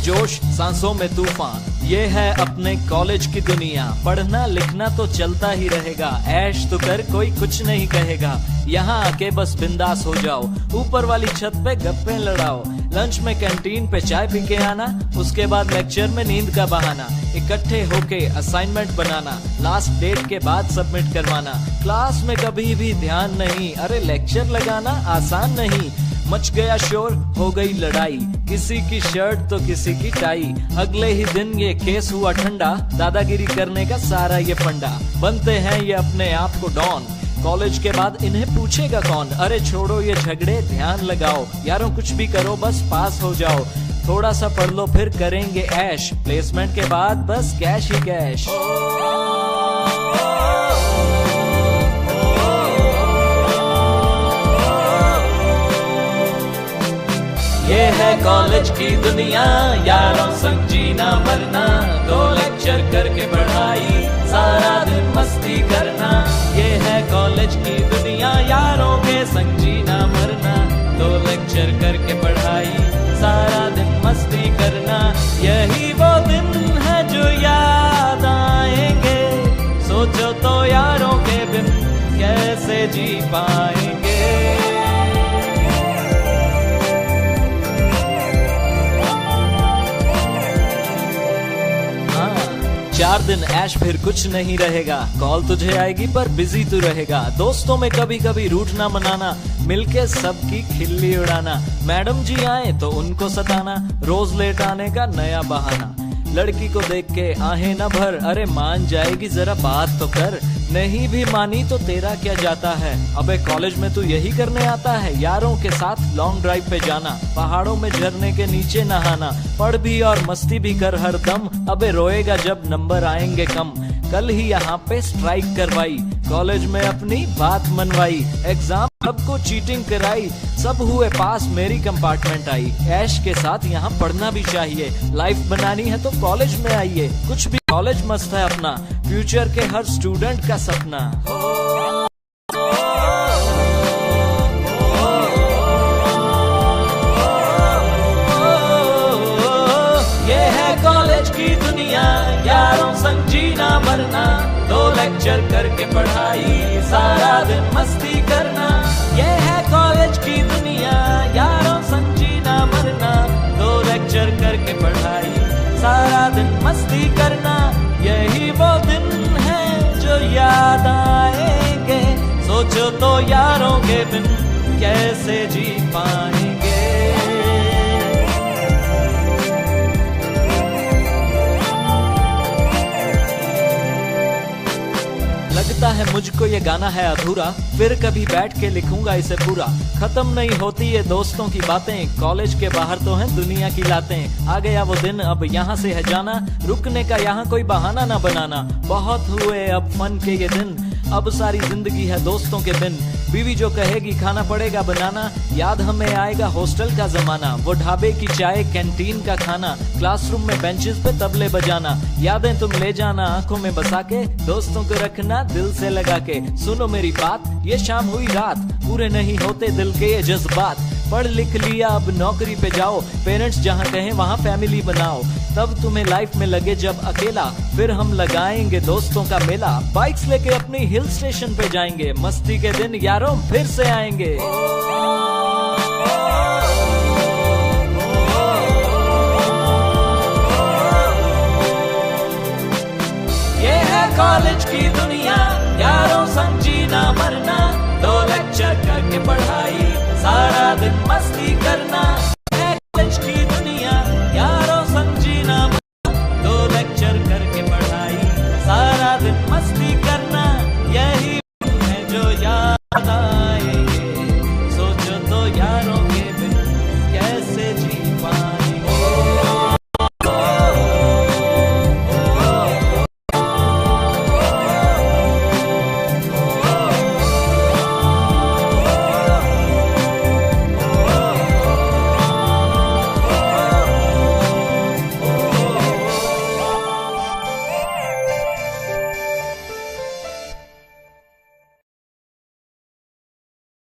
जोश, सांसों में तूफान, ये है अपने कॉलेज की दुनिया। पढ़ना लिखना तो चलता ही रहेगा, ऐश तो कर कोई कुछ नहीं कहेगा। यहाँ आके बस बिंदास हो जाओ, ऊपर वाली छत पे गप्पे लड़ाओ। लंच में कैंटीन पे चाय पी के आना, उसके बाद लेक्चर में नींद का बहाना। इकट्ठे होके असाइनमेंट बनाना, लास्ट डेट के बाद सबमिट करवाना। क्लास में कभी भी ध्यान नहीं, अरे लेक्चर लगाना आसान नहीं। मच गया शोर, हो गई लड़ाई, किसी की शर्ट तो किसी की टाई। अगले ही दिन ये केस हुआ ठंडा, दादागिरी करने का सारा ये फंडा। बनते हैं ये अपने आप को डॉन, कॉलेज के बाद इन्हें पूछेगा कौन। अरे छोड़ो ये झगड़े, ध्यान लगाओ यारों, कुछ भी करो बस पास हो जाओ। थोड़ा सा पढ़ लो फिर करेंगे ऐश, प्लेसमेंट के बाद बस कैश ही कैश। ये है कॉलेज की दुनिया, यारों संग जीना मरना। 2 लेक्चर करके पढ़ाई, सारा दिन मस्ती करना। ये है कॉलेज की दुनिया, यारों के संग जीना मरना। 2 लेक्चर करके पढ़ाई, सारा दिन मस्ती करना। यही वो दिन है जो याद आएंगे, सोचो तो यारों के बिन कैसे जी पाएंगे। 4 दिन ऐश फिर कुछ नहीं रहेगा, कॉल तुझे आएगी पर बिजी तू रहेगा। दोस्तों में कभी कभी रूठना मनाना, मिलके सबकी खिल्ली उड़ाना। मैडम जी आए तो उनको सताना, रोज लेट आने का नया बहाना। लड़की को देख के आहें न भर, अरे मान जाएगी जरा बात तो कर। नहीं भी मानी तो तेरा क्या जाता है, अबे कॉलेज में तू यही करने आता है। यारों के साथ लॉन्ग ड्राइव पे जाना, पहाड़ों में झरने के नीचे नहाना। पढ़ भी और मस्ती भी कर हर दम, अबे रोएगा जब नंबर आएंगे कम। कल ही यहाँ पे स्ट्राइक करवाई, कॉलेज में अपनी बात मनवाई। एग्जाम सबको चीटिंग कराई, सब हुए पास मेरी कंपार्टमेंट आई। ऐश के साथ यहाँ पढ़ना भी चाहिए, लाइफ बनानी है तो कॉलेज में आइए। कुछ भी कॉलेज मस्त है अपना, फ्यूचर के हर स्टूडेंट का सपना। ये है कॉलेज की दुनिया, यारों संग जीना मरना। 2 लेक्चर करके पढ़ाई, सारा दिन मस्ती करना। ये है कॉलेज की दुनिया, यारों संग जीना मरना। 2 लेक्चर करके पढ़ाई, सारा दिन मस्ती करना। यही वो दिन है जो याद आएंगे, सोचो तो यारों के बिन कैसे जी पाएंगे। लगता है मुझको ये गाना है अधूरा, फिर कभी बैठ के लिखूंगा इसे पूरा। खत्म नहीं होती ये दोस्तों की बातें, कॉलेज के बाहर तो हैं दुनिया की लातें। आ गया वो दिन अब यहाँ से है जाना, रुकने का यहाँ कोई बहाना ना बनाना। बहुत हुए अब फन के ये दिन, अब सारी जिंदगी है दोस्तों के बिन। बीवी जो कहेगी खाना पड़ेगा बनाना, याद हमें आएगा हॉस्टल का जमाना। वो ढाबे की चाय, कैंटीन का खाना, क्लासरूम में बेंचेस पे तबले बजाना। यादें तुम ले जाना आंखों में बसा के, दोस्तों को रखना दिल से लगा के। सुनो मेरी बात, ये शाम हुई रात, पूरे नहीं होते दिल के ये जज्बात। पढ़ लिख लिया अब नौकरी पे जाओ, पेरेंट्स जहाँ कहें वहाँ फैमिली बनाओ। तब तुम्हें लाइफ में लगे जब अकेला, फिर हम लगाएंगे दोस्तों का मेला। बाइक्स लेके अपनी हिल स्टेशन पे जाएंगे, मस्ती के दिन यारों फिर से आएंगे। ये है कॉलेज की दुनिया, यारों संग जीना मरना। 2 लेक्चर करके पढ़ाई, सारा दिन मस्ती करना।